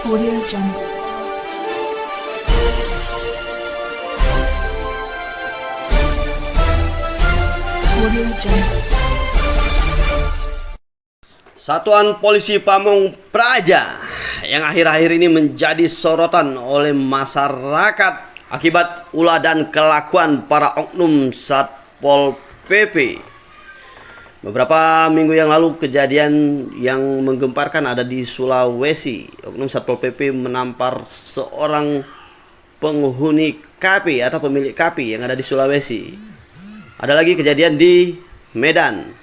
Audio Jungle. Audio Jungle. Satuan Polisi Pamong Praja yang akhir-akhir ini menjadi sorotan oleh masyarakat akibat ulah dan kelakuan para oknum Satpol PP. Beberapa minggu yang lalu kejadian yang menggemparkan ada di Sulawesi. Oknum Satpol PP menampar seorang penghuni KP atau pemilik KP yang ada di Sulawesi. Ada lagi kejadian di Medan.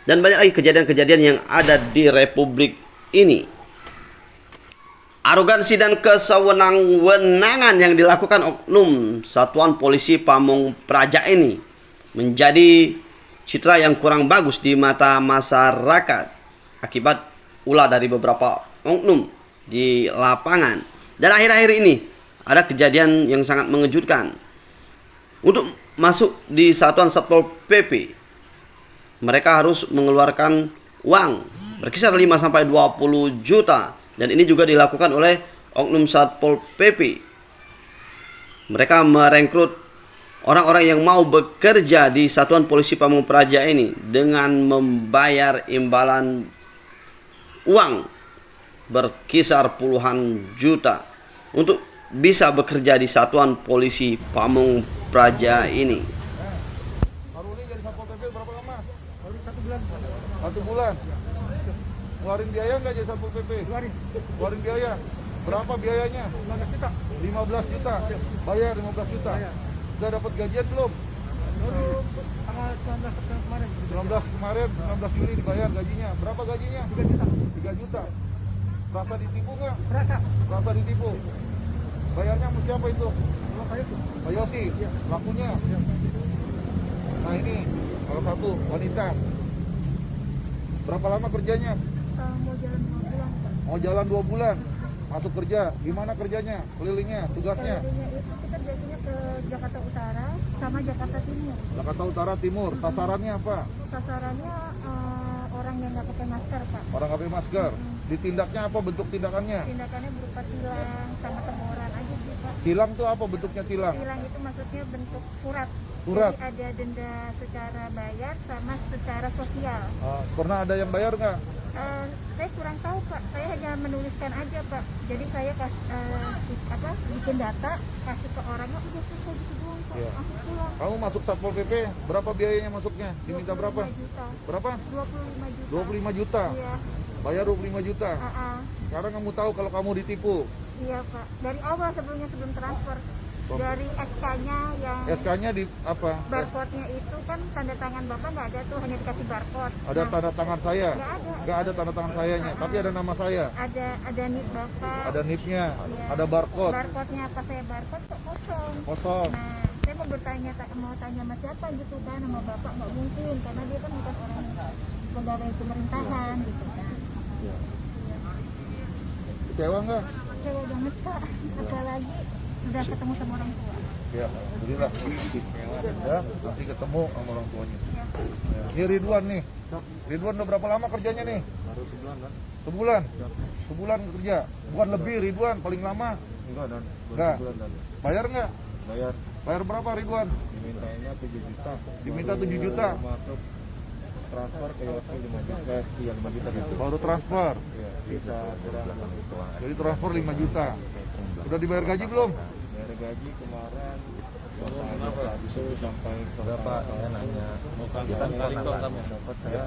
Dan banyak lagi kejadian-kejadian yang ada di Republik ini. Arogansi dan kesewenang-wenangan yang dilakukan oknum Satuan Polisi Pamong Praja ini menjadi citra yang kurang bagus di mata masyarakat akibat ulah dari beberapa oknum di lapangan. Dan akhir-akhir ini ada kejadian yang sangat mengejutkan. Untuk masuk di Satuan Satpol PP, mereka harus mengeluarkan uang berkisar 5-20 juta. Dan ini juga dilakukan oleh oknum Satpol PP. Mereka merekrut orang-orang yang mau bekerja di Satuan Polisi Pamong Praja ini dengan membayar imbalan uang berkisar puluhan juta untuk bisa bekerja di Satuan Polisi Pamong Praja ini. Baru ini jadi Satpol PP berapa lama? Baru 1 bulan. 1 bulan. Keluarin biaya nggak jadi Satpol PP? Keluarin biaya. Berapa biayanya? 15 juta. 15 juta. Bayar 15 juta. Udah dapat gajian belum? Baru tanggal 19 September kemarin. 19 Juli dibayar gajinya. Berapa gajinya? 3 juta. 3 juta. Rasa ditipu nggak? Rasa ditipu. Bayarnya sama siapa itu? Pak Yosi. Lakunya. Nah ini salah satu wanita. Berapa lama kerjanya? Mau jalan 2 bulan, Pak. Mau jalan 2 bulan. Masuk kerja. Gimana kerjanya? Kelilingnya, tugasnya? Kelilingnya itu kita biasanya ke Jakarta Utara sama Jakarta Timur. Jakarta Utara Timur. Sasarannya apa? Sasarannya orang yang nggak pakai masker, Pak. Orang nggak pakai masker. Ditindaknya apa bentuk tindakannya? Tindakannya berupa tilang sama teguran aja sih, Pak. Tilang tuh apa bentuknya tilang? Tilang itu maksudnya bentuk surat. Surat? Jadi ada denda secara bayar sama secara sosial. Pernah ada yang bayar nggak? Saya kurang tahu, Pak. Saya hanya menuliskan aja, Pak. Jadi saya bikin data, kasih ke orangnya, udah selesai gitu doang, Pak. Iya. Langsung pulang. Kamu masuk Satpol PP, berapa biayanya masuknya? Diminta berapa? 25 juta. Berapa? 25 juta. 25 juta? Iya. Bayar 25 juta? Sekarang kamu tahu kalau kamu ditipu? Iya, Pak. Dari awal sebelum transfer. Oh. Dari SK-nya yang SK-nya di apa? barcode-nya itu kan tanda tangan Bapak nggak ada tuh, hanya dikasih barcode. Ada tanda tangan saya? Nggak ada. Nggak ada tanda tangan sayanya, tapi ada nama saya. Ada NIP Bapak. Ada NIP-nya, Iya. ada barcode. Barcode-nya apa saya barcode kok kosong. Kosong. Nah, saya mau tanya sama siapa gitu kan, sama Bapak nggak mungkin karena dia kan bukan orang pegawai pemerintahan gitu kan. Kecewa nggak? Kecewa banget, Pak. Apalagi udah ketemu sama orang tua. Ya, alhamdulillah. Ya, nanti ketemu sama orang tuanya. Ya. Ini Ridwan nih. Ridwan udah berapa lama kerjanya nih? Baru sebulan kan? Sebulan? Sebulan kerja? Bukan lebih Ridwan, paling lama? Enggak dan Enggak. sebulan dan Bayar nggak? bayar Bayar berapa Ridwan? dimintanya 7 juta. Diminta Baru 7 juta? Masuk transfer ke Yosi 5 juta. Iya 5 juta gitu. Baru transfer? Iya, bisa kurang gitu. Jadi transfer 5 juta. Udah dibayar gaji belum? Bayar gaji kemarin itu sampai berapa? Saya nanya. Kita dapat saya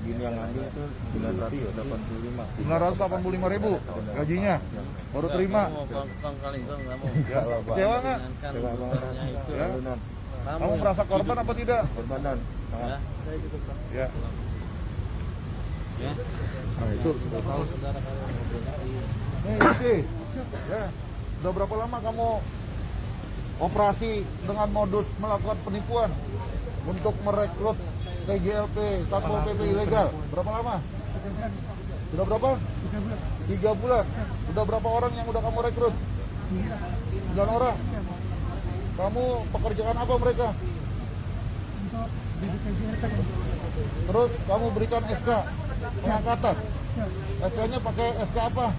gini yang ambil itu 985. 985.000 gajinya. Baru terima. Ya, Kecewa nggak? Kecewa banget. Ya. Alunan. Kamu merasa korban apa tidak? Korbanan. Sangat. Ya. Nah itu sudah tahu. Nih sih. Ya. Udah berapa lama kamu operasi dengan modus melakukan penipuan untuk merekrut TGLP, Satpol PP ilegal? Berapa lama? Sudah berapa? 3 bulan. Udah berapa orang yang udah kamu rekrut? 9 orang. Kamu pekerjaan apa mereka? Terus kamu berikan SK pengangkatan. SK-nya pakai SK apa?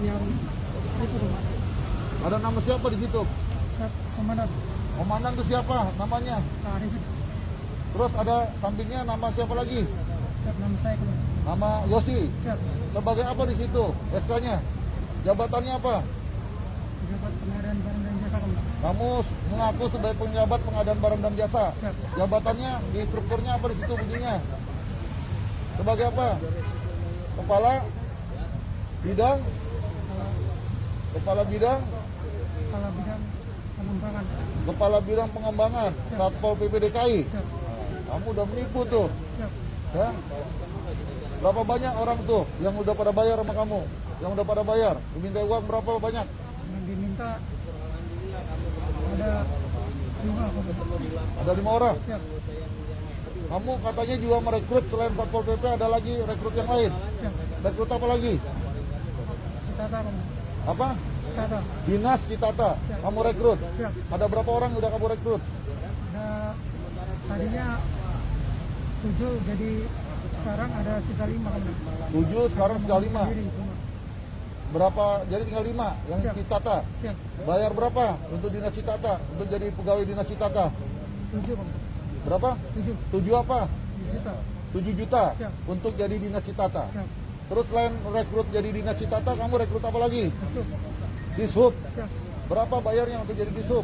yang itu Bang. Ada nama siapa di situ? Siap, komandan Komandan itu siapa namanya? Arif. Terus ada sampingnya nama siapa lagi? Siap, nama saya Bang. Nama Yosi. Siap, Sebagai apa di situ? SK-nya? Jabatannya apa? pejabat pengadaan barang dan jasa Bang. Kamu mengaku sebagai penjabat pengadaan barang dan jasa. Siap. Jabatannya di strukturnya apa di situ bunyinya? Sebagai apa? Kepala bidang Kepala bidang pengembangan. Kepala bidang pengembangan Satpol PP DKI. Siap, Kamu udah menipu tuh, siap. ya? Berapa banyak orang tuh yang udah pada bayar sama kamu? Yang udah pada bayar, diminta uang berapa banyak? Yang diminta ada 5 Bang. Ada 5 orang. Siap, Kamu katanya juga merekrut selain Satpol PP ada lagi rekrut yang lain. siap. Rekrut apa lagi? Citata Bang. Apa? Citata. Dinas Citata. Kamu rekrut. Siap. Ada berapa orang udah kamu rekrut? Ada tadinya 7, jadi sekarang ada sisa 5 Bang. 7, sekarang sudah 5. Sendiri, cuma. Berapa? Jadi tinggal 5 yang Siap. Citata. Siap, Bayar berapa untuk Dinas Citata? Untuk jadi pegawai Dinas Citata? 7 Bang. Berapa? 7 7 apa? juta. 7 juta Siap. untuk jadi Dinas Citata. Siap, Terus selain rekrut jadi Dinas Citata, kamu rekrut apa lagi? masuk. Dishub. Siap, Berapa bayarnya untuk jadi Dishub?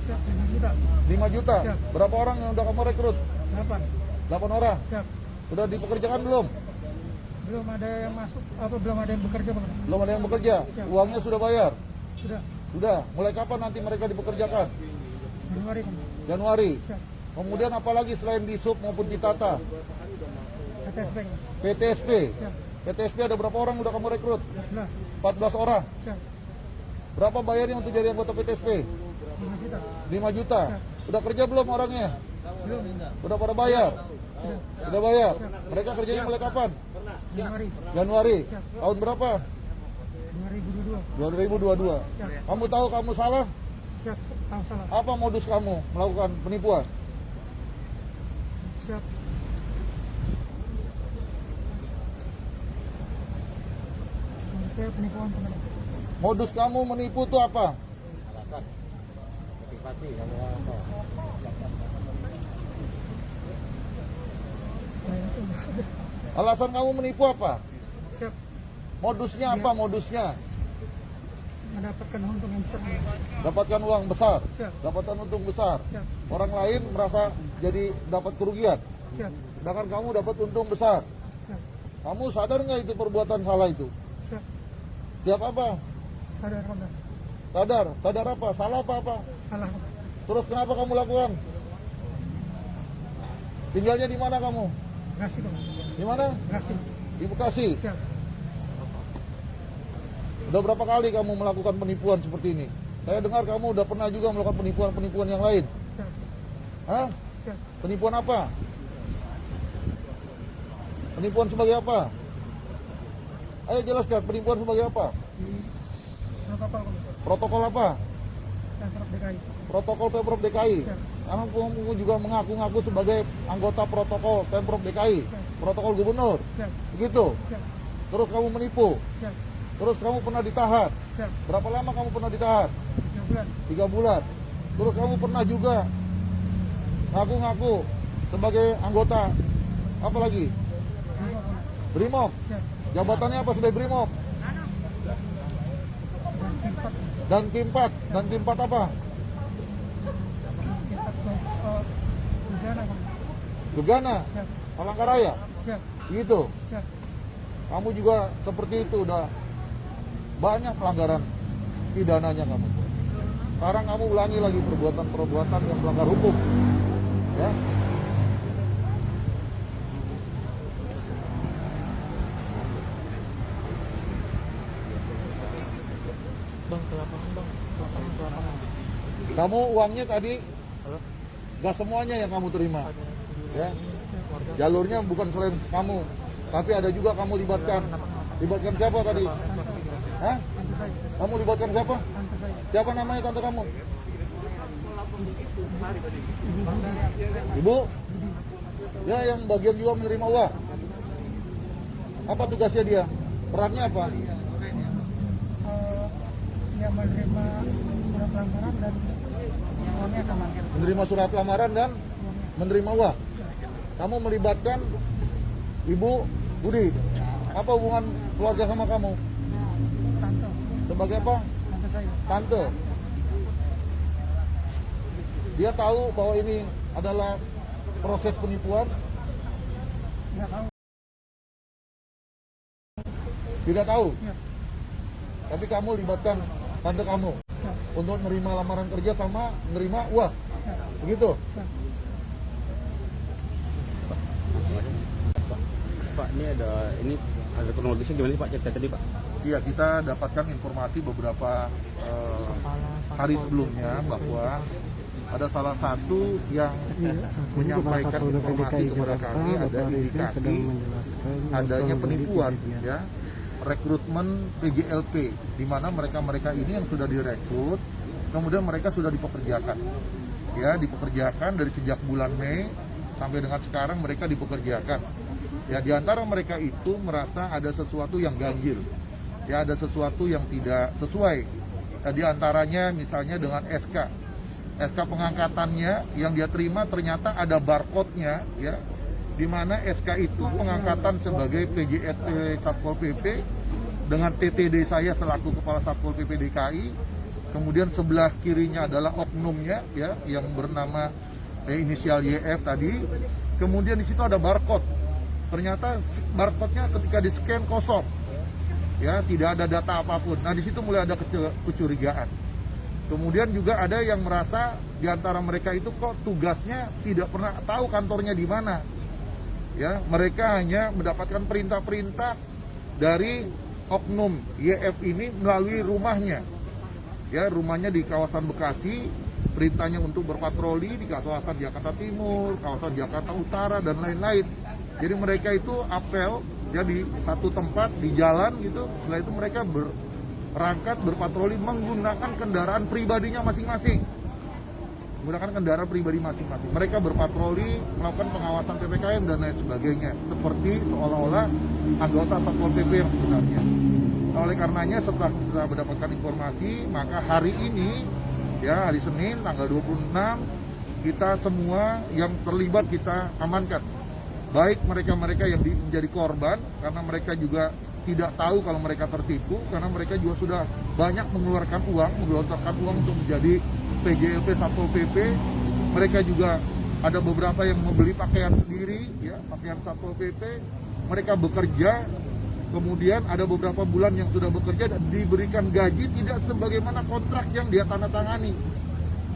siap. 5 juta. 5 juta. Siap. Berapa orang yang udah kamu rekrut? 8. 8 orang. Siap. Sudah dipekerjakan belum? Belum ada yang masuk, belum ada yang bekerja Bang. Belum ada yang bekerja. Siap. Uangnya sudah bayar. Sudah. Sudah. Mulai kapan nanti mereka dipekerjakan? Januari Bang. Januari. Siap. Kemudian apalagi selain Dishub maupun Citata? PTSP. PTSP. Siap. PTSP ada berapa orang udah kamu rekrut? 14. 14 orang. Siap. Berapa bayarnya untuk jadi anggota PTSP? 5 juta. 5 juta. Udah kerja belum orangnya? Belum. Udah pada bayar? Sudah. Udah bayar. Mereka kerjanya mulai kapan? Januari Januari. Siap. Tahun berapa? 2022. 2022. Siap. Kamu tahu kamu salah? Siap, tahu salah. Apa modus kamu melakukan penipuan? Siap. Saya penipuan teman. Modus kamu menipu itu apa? Selain itu, Alasan kamu menipu apa? siap Modusnya apa modusnya? mendapatkan untung yang besar. Dapatkan uang besar, Siap. dapatkan untung besar. Siap, Orang lain merasa jadi dapat kerugian, siap, sedangkan kamu dapat untung besar. siap, Kamu sadar nggak itu perbuatan salah itu? siap. Siap apa? Sadar Bang. Sadar, sadar apa? Salah apa? Salah. Terus kenapa kamu lakukan? Tinggalnya di mana kamu? Kasih Bang. Di mana? Kasih. Di Bekasi. Siap. Udah berapa kali kamu melakukan penipuan seperti ini? Saya dengar kamu udah pernah juga melakukan penipuan-penipuan yang lain. Siap. Hah? Siap. Penipuan apa? Penipuan sebagai apa? Ayo jelaskan, penipuan sebagai apa? Di protokol Bang. Protokol apa? Pemprov DKI. Protokol Pemprov DKI. Siap. Karena kamu juga mengaku-ngaku sebagai anggota protokol Pemprov DKI. Siap. Protokol gubernur. Siap. Begitu. Siap. Terus kamu menipu. Siap. Terus kamu pernah ditahan. Siap. Berapa lama kamu pernah ditahan? 3 bulan. 3 bulan. Terus kamu pernah juga ngaku-ngaku sebagai anggota apa lagi? Brimob, Bang. Brimob. Siap. Jabatannya apa sebagai Brimob? Dan Kimpat. Dan Kimpat. Dan Kimpat apa? Kimpat Gegana Bang. Gegana. Siap. Palangkaraya. Siap. Gitu. Siap. Kamu juga seperti itu udah banyak pelanggaran pidananya kamu. Sekarang kamu ulangi lagi perbuatan-perbuatan yang melanggar hukum. Ya. Bang, ke lapangan Bang. Ke lapangan. Kamu uangnya tadi gak semuanya yang kamu terima. Ya. Jalurnya bukan selain kamu, tapi ada juga kamu libatkan. Libatkan siapa tadi? Hah? Tante saya. Kamu libatkan siapa? Tante saya. Siapa namanya tante kamu? Ibu Budi. Ibu? Ya, yang bagian juga menerima uang. Apa tugasnya dia? Perannya apa? Yang menerima surat lamaran dan uangnya akan manggil. Menerima surat lamaran dan menerima uang. Kamu melibatkan Ibu Budi. Apa hubungan keluarga sama kamu? Tante, Sebagai apa? tante saya. Tante. Dia tahu bahwa ini adalah proses penipuan? Nggak tahu. Tidak tahu. Ya. Tapi kamu libatkan tante kamu Ya. untuk menerima lamaran kerja sama menerima uang. Ya. Begitu? Ya. Pak, ini ada kronologisnya gimana sih Pak cerita tadi Pak? Iya, kita dapatkan informasi beberapa hari sebelumnya bahwa ada salah satu yang menyampaikan informasi kepada kami ada indikasi adanya penipuan, ya, rekrutmen PJLP, di mana mereka ini yang sudah direkrut, kemudian mereka sudah dipekerjakan, ya, dipekerjakan dari sejak bulan Mei sampai dengan sekarang mereka dipekerjakan. Ya, di antara mereka itu merasa ada sesuatu yang ganjil, ya, ada sesuatu yang tidak sesuai. Ya, di antaranya misalnya dengan SK pengangkatannya yang dia terima ternyata ada barcode-nya, ya, di mana SK itu pengangkatan sebagai PJLP Satpol PP dengan TTD saya selaku Kepala Satpol PP DKI, kemudian sebelah kirinya adalah oknumnya, ya, yang bernama inisial YF tadi, kemudian di situ ada barcode. Ternyata barcode-nya ketika di-scan kosong, ya, tidak ada data apapun. Nah, di situ mulai ada kecurigaan. Kemudian juga ada yang merasa di antara mereka itu kok tugasnya tidak pernah tahu kantornya di mana. Ya, mereka hanya mendapatkan perintah-perintah dari oknum YF ini melalui rumahnya. Ya, rumahnya di kawasan Bekasi, perintahnya untuk berpatroli di kawasan Jakarta Timur, kawasan Jakarta Utara dan lain-lain. Jadi mereka itu apel, ya, di satu tempat di jalan gitu. Setelah itu mereka berangkat berpatroli menggunakan kendaraan pribadinya masing-masing. Menggunakan kendaraan pribadi masing-masing. Mereka berpatroli, melakukan pengawasan PPKM dan lain sebagainya. Seperti seolah-olah anggota Satpol PP yang sebenarnya. Nah, oleh karenanya setelah kita mendapatkan informasi, maka hari ini, ya, hari Senin tanggal 26, kita semua yang terlibat kita amankan. Baik mereka-mereka yang menjadi korban, karena mereka juga tidak tahu kalau mereka tertipu, karena mereka juga sudah banyak mengeluarkan uang, menggelontorkan uang untuk menjadi PJLP Satpol PP. Mereka juga ada beberapa yang membeli pakaian sendiri, ya, pakaian Satpol PP. Mereka bekerja, kemudian ada beberapa bulan yang sudah bekerja dan diberikan gaji tidak sebagaimana kontrak yang dia tanda tangani.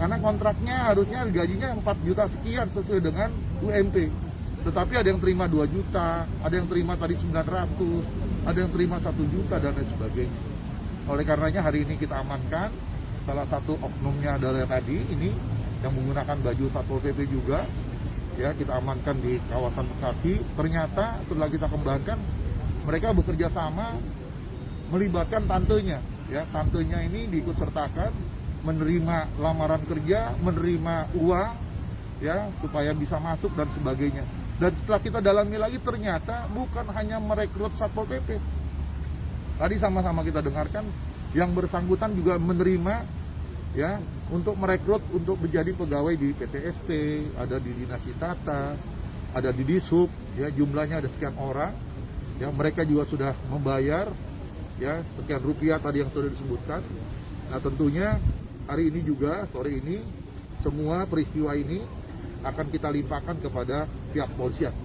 Karena kontraknya harusnya gajinya 4 juta sekian sesuai dengan UMP. Tetapi ada yang terima 2 juta, ada yang terima tadi 900, ada yang terima 1 juta dan lain sebagainya. Oleh karenanya hari ini kita amankan, salah satu oknumnya adalah tadi ini yang menggunakan baju Satpol PP juga, ya, kita amankan di kawasan Bekasi. Ternyata setelah kita kembangkan, mereka bekerja sama melibatkan tantenya, ya, tantenya ini diikut sertakan menerima lamaran kerja, menerima uang, ya, supaya bisa masuk dan sebagainya. Dan setelah kita dalami lagi ternyata bukan hanya merekrut Satpol PP. Tadi sama-sama kita dengarkan yang bersangkutan juga menerima, ya, untuk merekrut untuk menjadi pegawai di PTSP, ada di Dinas Tata, ada di Dishub, ya, jumlahnya ada sekian orang. Ya, mereka juga sudah membayar, ya, sekian rupiah tadi yang sudah disebutkan. Nah, tentunya hari ini juga, sore ini, semua peristiwa ini akan kita limpahkan kepada pihak polisian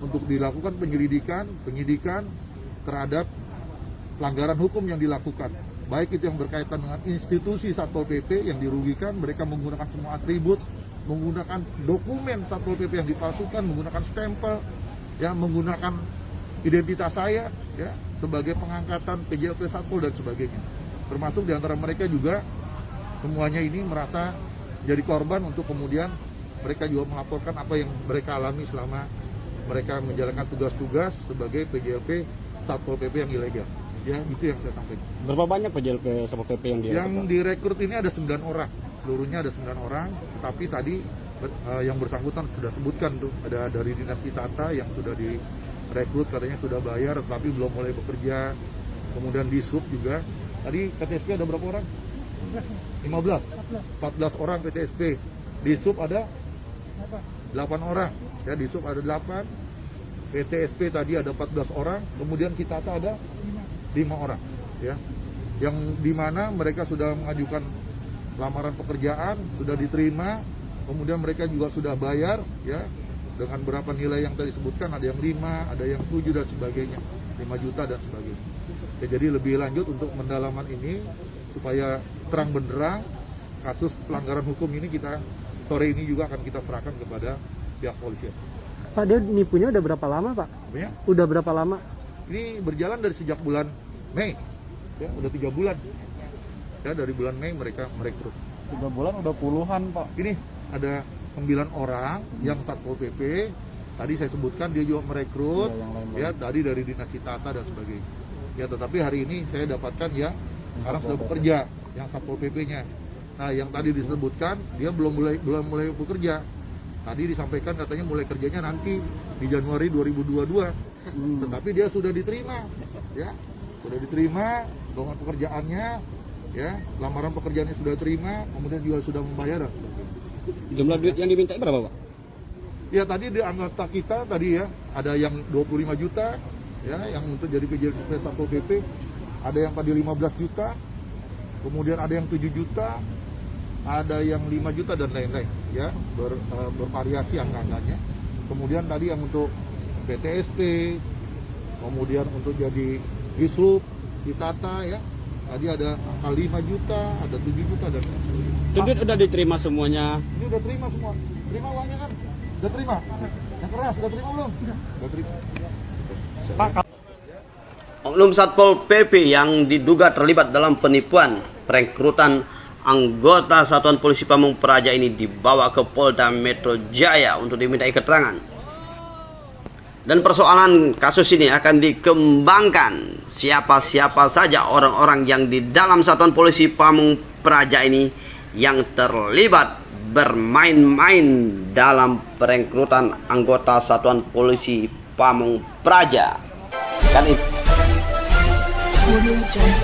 untuk dilakukan penyidikan terhadap pelanggaran hukum yang dilakukan. Baik itu yang berkaitan dengan institusi Satpol PP yang dirugikan, mereka menggunakan semua atribut, menggunakan dokumen Satpol PP yang dipalsukan, menggunakan stempel, ya, menggunakan identitas saya, ya, sebagai pengangkatan PJLP Satpol dan sebagainya. Termasuk diantara mereka juga semuanya ini merasa jadi korban untuk kemudian mereka juga melaporkan apa yang mereka alami selama mereka menjalankan tugas-tugas sebagai PJLP Satpol PP yang ilegal. Ya, itu yang saya sampaikan. Berapa banyak PJLP Satpol PP yang direkrut? Yang direkrut ini ada 9 orang. Seluruhnya ada 9 orang, tetapi tadi yang bersangkutan sudah sebutkan tuh, ada dari Dinas Wisata yang sudah direkrut, katanya sudah bayar tapi belum mulai bekerja. Kemudian di sub juga, tadi PTSP ada berapa orang? 15, 14 orang PTSP. Di sub ada 8 orang, ya di sub ada 8, PTSP tadi ada 14 orang, kemudian Kitata ada 5 orang, ya. Yang dimana mereka sudah mengajukan lamaran pekerjaan, sudah diterima, kemudian mereka juga sudah bayar, ya, dengan berapa nilai yang tadi sebutkan, ada yang 5, ada yang 7 dan sebagainya, 5 juta dan sebagainya. Ya, jadi lebih lanjut untuk pendalaman ini supaya terang benderang kasus pelanggaran hukum ini, kita sore ini juga akan kita serahkan kepada pihak polisi. Pak, dia nipunya udah berapa lama, Pak? Ya, Udah berapa lama? ini berjalan dari sejak bulan Mei, ya udah 3 bulan. Ya, dari bulan Mei mereka merekrut. 3 bulan udah puluhan, Pak. Ini ada 9 orang yang Satpol PP. Tadi saya sebutkan dia juga merekrut, ya tadi dari Dinas Wisata dan sebagainya. Ya, tetapi hari ini saya dapatkan yang sekarang sudah bekerja, yang Satpol PP-nya. Nah, yang tadi disebutkan dia belum mulai bekerja. Tadi disampaikan katanya mulai kerjanya nanti di Januari 2022. Tetapi dia sudah diterima, ya. Sudah diterima dengan pekerjaannya, ya. Lamaran pekerjaannya sudah terima, kemudian juga sudah membayar. Jumlah duit yang diminta berapa, Pak? Ya, tadi di anggota kita tadi ya, ada yang 25 juta, ya, yang untuk jadi PJS Satpol PP, ada yang tadi 15 juta, kemudian ada yang 7 juta, ada yang 5 juta dan lain-lain, ya, bervariasi angka-angkanya. Kemudian tadi yang untuk PTSP, kemudian untuk jadi Disub, Ditata, ya, tadi ada angka 5 juta, ada 7 juta dan lain-lain. Itu duit udah diterima semuanya. Ini udah terima semua, terima uangnya kan? Udah terima? Yang keras, udah terima belum? Udah terima. Oknum Satpol PP yang diduga terlibat dalam penipuan perekrutan anggota Satuan Polisi Pamung Praja ini dibawa ke Polda Metro Jaya untuk dimintai keterangan. Dan persoalan kasus ini akan dikembangkan siapa-siapa saja orang-orang yang di dalam Satuan Polisi Pamung Praja ini yang terlibat bermain-main dalam perekrutan anggota Satuan Polisi Pamung Praja. Kan itu. Audio Jungle.